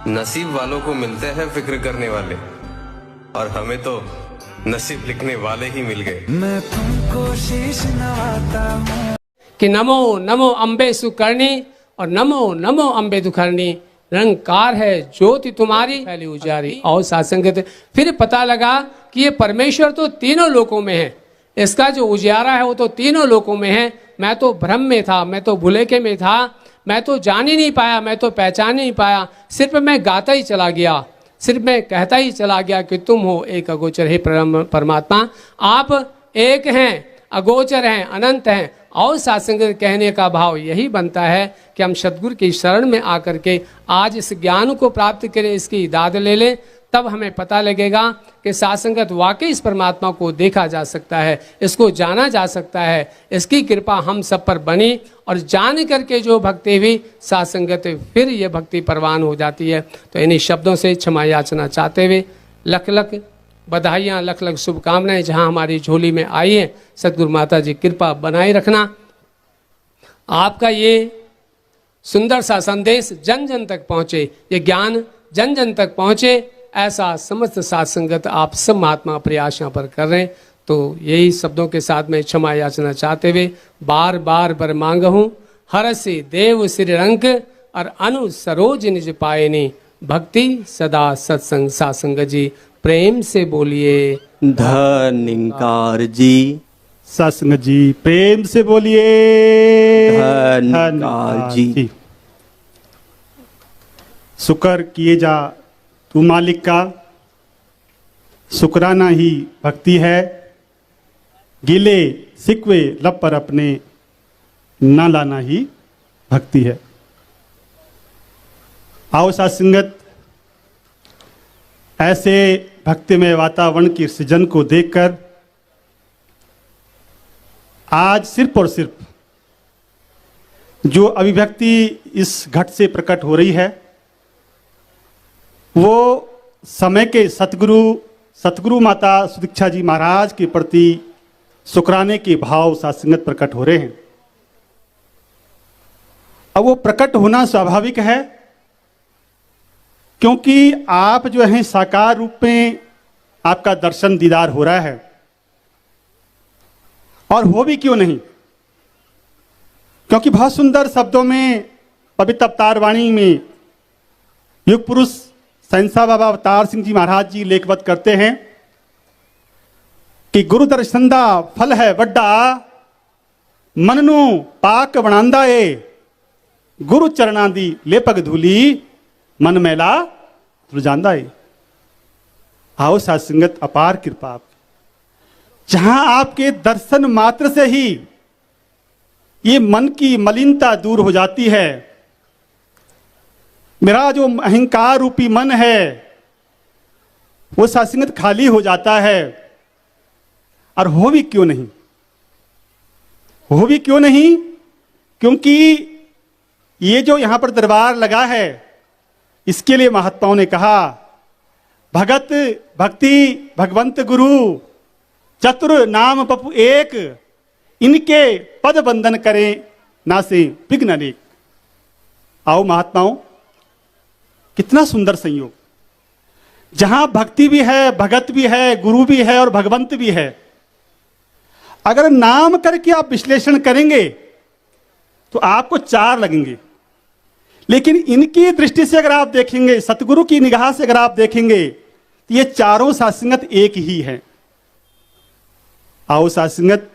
नसीब वालों को मिलते हैं फिक्र करने वाले, और हमें तो नसीब लिखने वाले ही मिल गए। मैं तुमको शीश नवाता हूँ कि नमो नमो अम्बे सुकर्णी और नमो नमो अम्बे दुखर्णी, रंगकार है ज्योति तुम्हारी फैली उजारी। और सासंगत फिर पता लगा कि ये परमेश्वर तो तीनों लोकों में है, इसका जो उजियारा है वो तो तीनों लोकों में है। मैं तो भ्रम में था, मैं तो भुलेखे में था, मैं तो जान ही नहीं पाया, मैं तो पहचान नहीं पाया। सिर्फ मैं गाता ही चला गया, सिर्फ मैं कहता ही चला गया कि तुम हो एक अगोचर हे परमात्मा, आप एक हैं, अगोचर हैं, अनंत हैं। और सात्संग कहने का भाव यही बनता है कि हम सतगुरु की शरण में आकर के आज इस ज्ञान को प्राप्त करें, इसकी दाद ले लें, तब हमें पता लगेगा कि सात्संगत वाकई इस परमात्मा को देखा जा सकता है, इसको जाना जा सकता है। इसकी कृपा हम सब पर बनी और जान करके जो भक्ति हुई सात्संगत फिर ये भक्ति परवान हो जाती है। तो इन्हीं शब्दों से क्षमा याचना चाहते हुए लख लख बधाइयाँ, लख लख शुभकामनाएं जहाँ हमारी झोली में आई है। सतगुरु माता जी कृपा बनाए रखना, आपका ये सुंदर सा संदेश जन जन तक पहुँचे, ये ज्ञान जन जन तक पहुँचे, ऐसा समस्त सात्संगत आप सब महात्मा प्रयास यहाँ पर कर रहे हैं। तो यही शब्दों के साथ में क्षमा याचना चाहते हुए बार बार बर मांग हूँ, हर से देव श्री रंक और अनु सरोज निज पायनी, भक्ति सदा सत्संग सासंग जी। प्रेम से बोलिए धन्यकार जी। सत्संग जी प्रेम से बोलिए धन्यकार जी। शुक्र किए जा तू मालिक का, शुक्राना ही भक्ति है, गिले सिकवे लब पर अपने न लाना ही भक्ति है। आओ सात्संगत, ऐसे भक्तिमय वातावरण की सृजन को देखकर आज सिर्फ और सिर्फ जो अभिव्यक्ति इस घट से प्रकट हो रही है वो समय के सतगुरु माता सुदीक्षा जी महाराज के प्रति शुक्राने के भाव सात्संगत प्रकट हो रहे हैं। अब वो प्रकट होना स्वाभाविक है, क्योंकि आप जो हैं साकार रूप में आपका दर्शन दीदार हो रहा है। और हो भी क्यों नहीं, क्योंकि बहुत सुंदर शब्दों में पवित्र अवतार वाणी में युग पुरुष सहंसा बाबा अवतार सिंह जी महाराज जी लेखवत करते हैं कि गुरु दर्शन दा फल है वड्डा, मन नू पाक बनांदा ए, गुरु चरणां दी लेपक धूली, मन मैला रुझांदा है। आओ सात्संगत, अपार कृपा आपकी, जहां आपके दर्शन मात्र से ही ये मन की मलिनता दूर हो जाती है। मेरा जो अहंकार रूपी मन है वो सात्संगत खाली हो जाता है। और हो भी क्यों नहीं, हो भी क्यों नहीं, क्योंकि ये जो यहां पर दरबार लगा है इसके लिए महात्माओं ने कहा भगत भक्ति भगवंत गुरु चतुर नाम पपु एक, इनके पद बंधन करें ना से विघ्न अनेक। आओ महात्माओं, कितना सुंदर संयोग, जहां भक्ति भी है, भगत भी है, गुरु भी है और भगवंत भी है। अगर नाम करके आप विश्लेषण करेंगे तो आपको चार लगेंगे, लेकिन इनकी दृष्टि से अगर आप देखेंगे, सतगुरु की निगाह से अगर आप देखेंगे तो ये चारों सात्संगत एक ही है। आओ सात्संगत,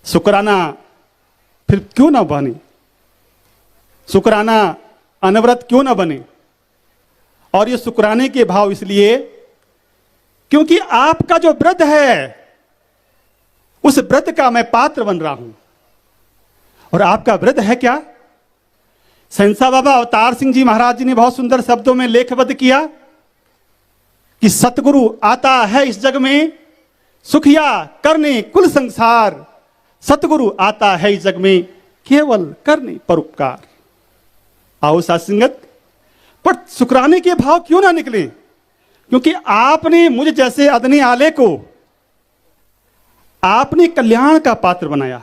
शुक्राना फिर क्यों ना बने, शुक्राना अनवरत क्यों ना बने। और ये शुक्राने के भाव इसलिए क्योंकि आपका जो व्रत है उस व्रत का मैं पात्र बन रहा हूं। और आपका व्रत है क्या? सहंसा बाबा अवतार सिंह जी महाराज जी ने बहुत सुंदर शब्दों में लेखबद्ध किया कि सतगुरु आता है इस जग में सुखिया करने कुल संसार, सतगुरु आता है इस जग में केवल करने परोपकार। आओ सात्संगत, पर शुक्राने के भाव क्यों ना निकले, क्योंकि आपने मुझ जैसे अदने आले को आपने कल्याण का पात्र बनाया,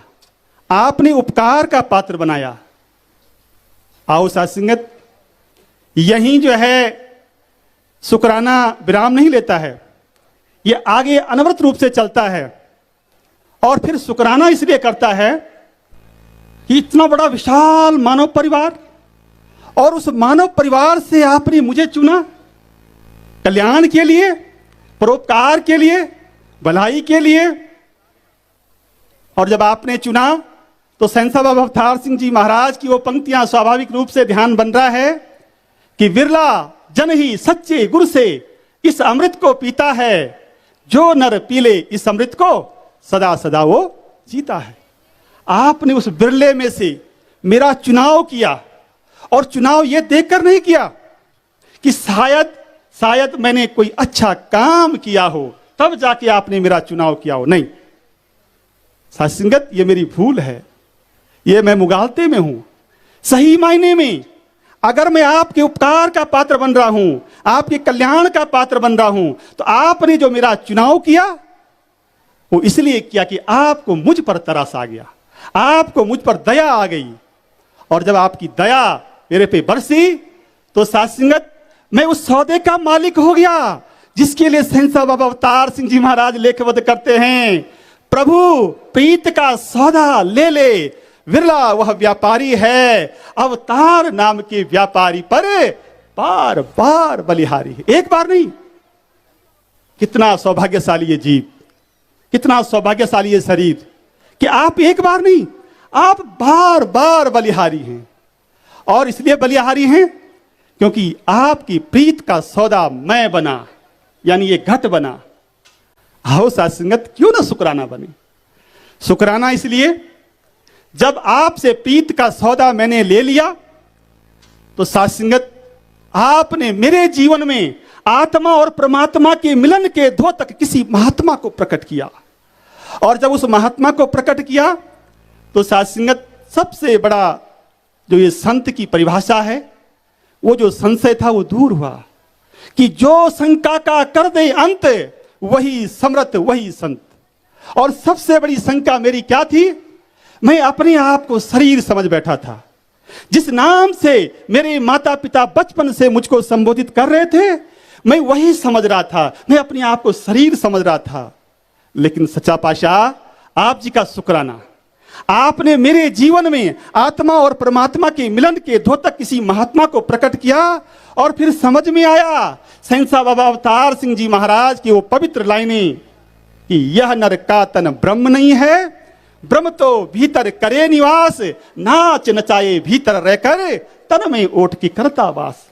आपने उपकार का पात्र बनाया। आओ सात्संगत, यहीं जो है शुक्राना विराम नहीं लेता है, ये आगे अनवरत रूप से चलता है। और फिर शुक्राना इसलिए करता है कि इतना बड़ा विशाल मानव परिवार, और उस मानव परिवार से आपने मुझे चुना कल्याण के लिए, परोपकार के लिए, भलाई के लिए। और जब आपने चुना तो सहनसा बाबा अवतार सिंह जी महाराज की वो पंक्तियां स्वाभाविक रूप से ध्यान बन रहा है कि विरला जन ही सच्चे गुरु से इस अमृत को पीता है, जो नर पीले इस अमृत को सदा सदा वो जीता है। आपने उस बिरले में से मेरा चुनाव किया, और चुनाव ये देखकर नहीं किया कि शायद मैंने कोई अच्छा काम किया हो तब जाके आपने मेरा चुनाव किया हो। नहीं साथ संगत, ये मेरी भूल है, ये मैं मुगालते में हूं। सही मायने में अगर मैं आपके उपकार का पात्र बन रहा हूं, आपके कल्याण का पात्र बन रहा हूं, तो आपने जो मेरा चुनाव किया वो इसलिए किया कि आपको मुझ पर तरस आ गया, आपको मुझ पर दया आ गई। और जब आपकी दया मेरे पे बरसी तो साथ संगत मैं उस सौदे का मालिक हो गया जिसके लिए सहनसा बाबा अवतार सिंह जी महाराज लेखबद्ध करते हैं, प्रभु प्रीत का सौदा ले ले, विरला वह व्यापारी है, अवतार नाम के व्यापारी पर बार बार बलिहारी है। एक बार नहीं, कितना सौभाग्यशाली ये जीव, कितना सौभाग्यशाली ये शरीर कि आप एक बार नहीं, आप बार बार बलिहारी हैं। और इसलिए बलिहारी हैं क्योंकि आपकी प्रीत का सौदा मैं बना, यानी ये घट बना। आओ साथ संगत, क्यों ना शुक्राना बने। शुक्राना इसलिए जब आपसे प्रीत का सौदा मैंने ले लिया तो साथ संगत आपने मेरे जीवन में आत्मा और परमात्मा के मिलन के द्योतक किसी महात्मा को प्रकट किया। और जब उस महात्मा को प्रकट किया तो साथ संगत सबसे बड़ा जो ये संत की परिभाषा है, वो जो संशय था वो दूर हुआ कि जो शंका का कर दे अंत वही समर्थ वही संत। और सबसे बड़ी शंका मेरी क्या थी, मैं अपने आप को शरीर समझ बैठा था। जिस नाम से मेरे माता पिता बचपन से मुझको संबोधित कर रहे थे मैं वही समझ रहा था, मैं अपने आप को शरीर समझ रहा था। लेकिन सच्चा पातशाह आप जी का शुक्राना, आपने मेरे जीवन में आत्मा और परमात्मा के मिलन के द्योतक किसी महात्मा को प्रकट किया। और फिर समझ में आया सहनसा बाबा अवतार सिंह जी महाराज की वो पवित्र लाइनें कि यह नर का तन ब्रह्म नहीं है, ब्रह्म तो भीतर करे निवास, नाच नचाए भीतर रहकर तन में ओठ की करता वास।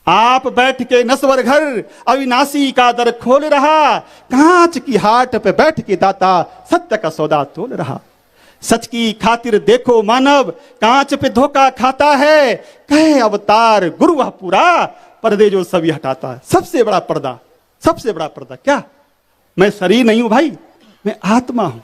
आप बैठ के नस्वर घर अविनाशी का दर खोल रहा, कांच की हाट पे बैठ के दाता सत्य का सौदा तोल रहा। सच की खातिर देखो मानव कांच पे धोखा खाता है, कहे अवतार गुरु वह पूरा पर्दे जो सभी हटाता है। सबसे बड़ा पर्दा, सबसे बड़ा पर्दा क्या, मैं शरीर नहीं हूं भाई, मैं आत्मा हूं।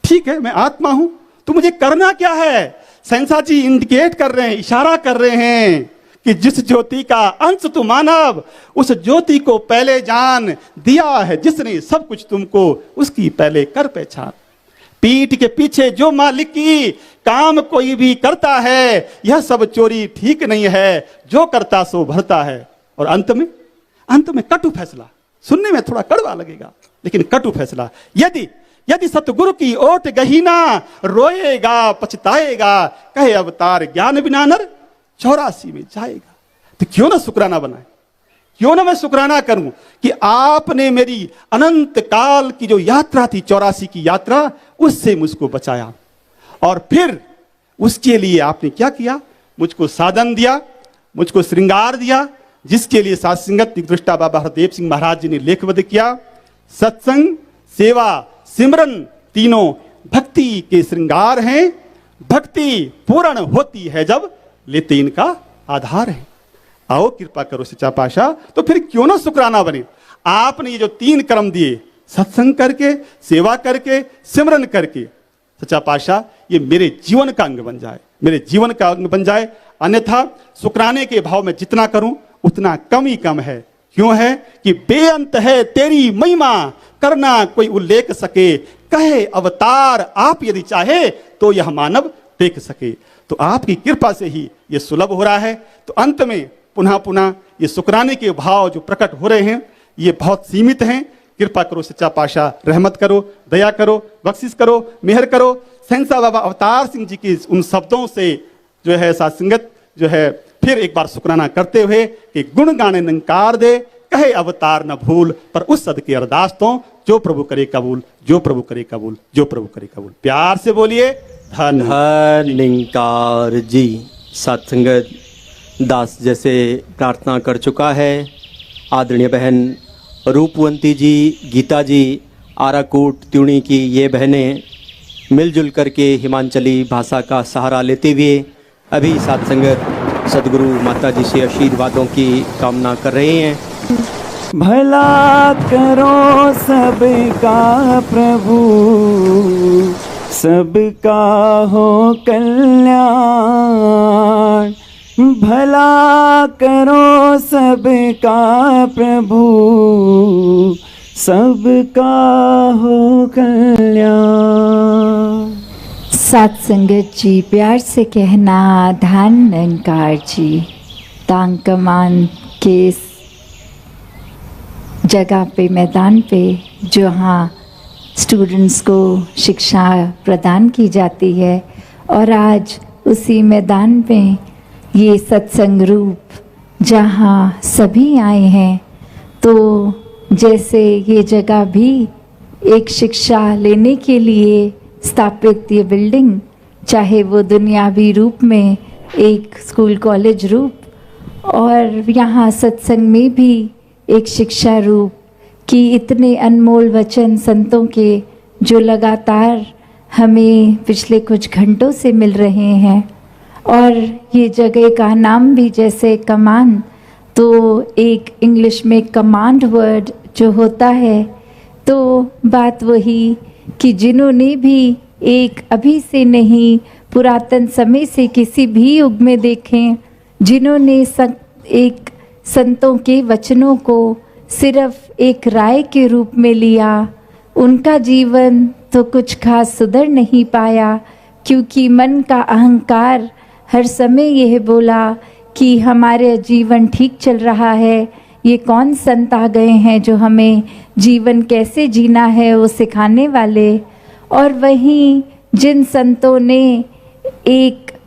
ठीक है, मैं आत्मा हूं, तो मुझे करना क्या है। सहनसा जी इंडिकेट कर रहे हैं, इशारा कर रहे हैं कि जिस ज्योति का अंश तू मानव, उस ज्योति को पहले जान, दिया है जिसने सब कुछ तुमको उसकी पहले कर पहचान। पीठ के पीछे जो मालिक की काम कोई भी करता है, यह सब चोरी ठीक नहीं है, जो करता सो भरता है। और अंत में कटु फैसला, सुनने में थोड़ा कड़वा लगेगा लेकिन कटु फैसला, यदि सतगुरु की ओट गहीना, रोएगा पछताएगा, कहे अवतार ज्ञान बिना नर 84 में जाएगा। तो क्यों ना शुक्राना बनाए, क्यों ना मैं शुक्राना करूं कि आपने मेरी अनंत काल की जो यात्रा थी 84 की यात्रा, उससे मुझको बचाया। और फिर उसके लिए आपने क्या किया, मुझको साधन दिया, मुझको श्रृंगार दिया, जिसके लिए साथ संगत दृष्टा बाबा हरदेव सिंह महाराज जी ने लेखबद्ध किया। सत्संग, सेवा, सिमरन तीनों भक्ति के श्रृंगार हैं। भक्ति पूर्ण होती है जब लेते इनका आधार है। आओ कृपा करो सच्चा पातशाह, तो फिर क्यों ना शुक्राना बने। आपने ये जो 3 कर्म दिए, सत्संग करके, सेवा करके, सिमरन करके, सच्चा पातशाह ये मेरे जीवन का अंग बन जाए, मेरे जीवन का अंग बन जाए। अन्यथा शुक्राने के भाव में जितना करूं उतना कम ही कम है। क्यों है कि बेअंत है तेरी महिमा, करना कोई उल्लेख सके, कहे अवतार आप यदि चाहे तो यह मानव देख सके। तो आपकी कृपा से ही ये सुलभ हो रहा है। तो अंत में पुनः पुनः ये शुक्राने के भाव जो प्रकट हो रहे हैं ये बहुत सीमित हैं। कृपा करो सच्चा पाशाह, रहमत करो, दया करो, बख्शिश करो, मेहर करो। सहनसा बाबा अवतार सिंह जी की उन शब्दों से जो है साथ संगत जो है फिर एक बार शुक्राना करते हुए कि गुण गाने नंकार दे, कहे अवतार न भूल, पर उस सद की अरदास तो जो प्रभु करे कबूल, जो प्रभु करे कबूल, जो प्रभु करे कबूल। प्यार से बोलिए धन निंकार जी। सत्संगत दास जैसे प्रार्थना कर चुका है। आदरणीय बहन रूपवंती जी, गीता जी, आराकोट त्यूणी की ये बहनें मिलजुल करके हिमांचली भाषा का सहारा लेते हुए अभी सत्संगत सदगुरु माता जी से आशीर्वादों की कामना कर रहे हैं। भला करो सबका प्रभु, सबका हो कल्याण। भला करो सबका प्रभु, सबका हो कल्याण। सत्संगत जी प्यार से कहना धान निंकार जी। तांग कमान के इस जगह पे, मैदान पे जहाँ स्टूडेंट्स को शिक्षा प्रदान की जाती है, और आज उसी मैदान में ये सत्संग रूप जहाँ सभी आए हैं, तो जैसे ये जगह भी एक शिक्षा लेने के लिए स्थापित ये बिल्डिंग, चाहे वो दुनियावी रूप में एक स्कूल कॉलेज रूप, और यहाँ सत्संग में भी एक शिक्षा रूप कि इतने अनमोल वचन संतों के जो लगातार हमें पिछले कुछ घंटों से मिल रहे हैं। और ये जगह का नाम भी जैसे कमान, तो एक इंग्लिश में कमांड वर्ड जो होता है, तो बात वही कि जिन्होंने भी एक अभी से नहीं पुरातन समय से किसी भी युग में देखें, जिन्होंने एक संतों के वचनों को सिर्फ एक राय के रूप में लिया, उनका जीवन तो कुछ खास सुधर नहीं पाया, क्योंकि मन का अहंकार हर समय यह बोला कि हमारे जीवन ठीक चल रहा है, ये कौन संत आ गए हैं जो हमें जीवन कैसे जीना है वो सिखाने वाले। और वहीं जिन संतों ने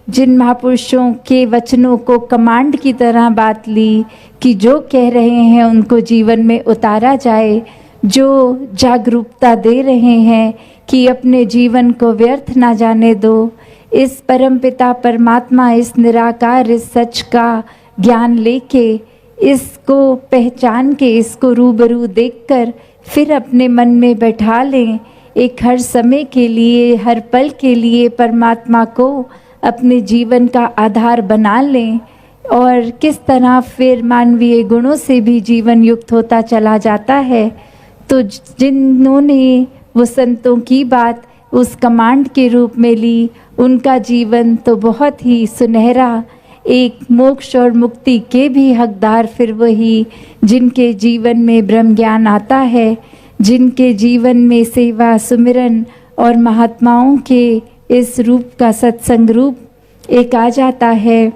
जिन महापुरुषों के वचनों को कमांड की तरह बात ली कि जो कह रहे हैं उनको जीवन में उतारा जाए, जो जागरूकता दे रहे हैं कि अपने जीवन को व्यर्थ ना जाने दो, इस परमपिता परमात्मा, इस निराकार, इस सच का ज्ञान लेके, इसको पहचान के, इसको रूबरू देखकर फिर अपने मन में बैठा लें, एक हर समय के लिए, हर पल के लिए परमात्मा को अपने जीवन का आधार बना लें, और किस तरह फिर मानवीय गुणों से भी जीवन युक्त होता चला जाता है। तो जिन्होंने वो संतों की बात उस कमांड के रूप में ली, उनका जीवन तो बहुत ही सुनहरा, एक मोक्ष और मुक्ति के भी हकदार फिर वही, जिनके जीवन में ब्रह्म ज्ञान आता है, जिनके जीवन में सेवा, सुमिरन और महात्माओं के इस रूप का सत्संग रूप एक आ जाता है।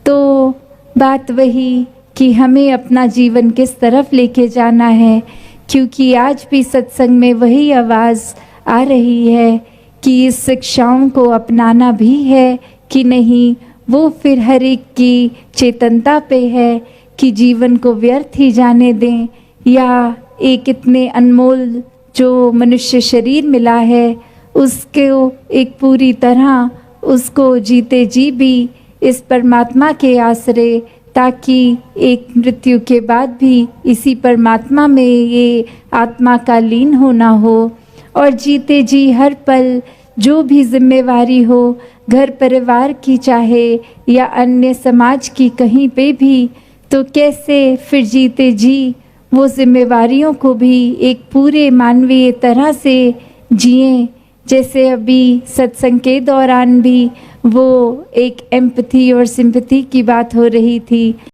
तो बात वही कि हमें अपना जीवन किस तरफ लेके जाना है, क्योंकि आज भी सत्संग में वही आवाज़ आ रही है कि इस शिक्षाओं को अपनाना भी है कि नहीं, वो फिर हर एक की चेतनता पे है कि जीवन को व्यर्थ ही जाने दें, या एक इतने अनमोल जो मनुष्य शरीर मिला है उसको एक पूरी तरह उसको जीते जी भी इस परमात्मा के आश्रय, ताकि एक मृत्यु के बाद भी इसी परमात्मा में ये आत्मा का लीन होना हो, और जीते जी हर पल जो भी जिम्मेवारी हो, घर परिवार की चाहे या अन्य समाज की कहीं पे भी, तो कैसे फिर जीते जी वो जिम्मेवारियों को भी एक पूरे मानवीय तरह से जिएं। जैसे अभी सत्संग के दौरान भी वो एक एम्पैथी और सिंपैथी की बात हो रही थी।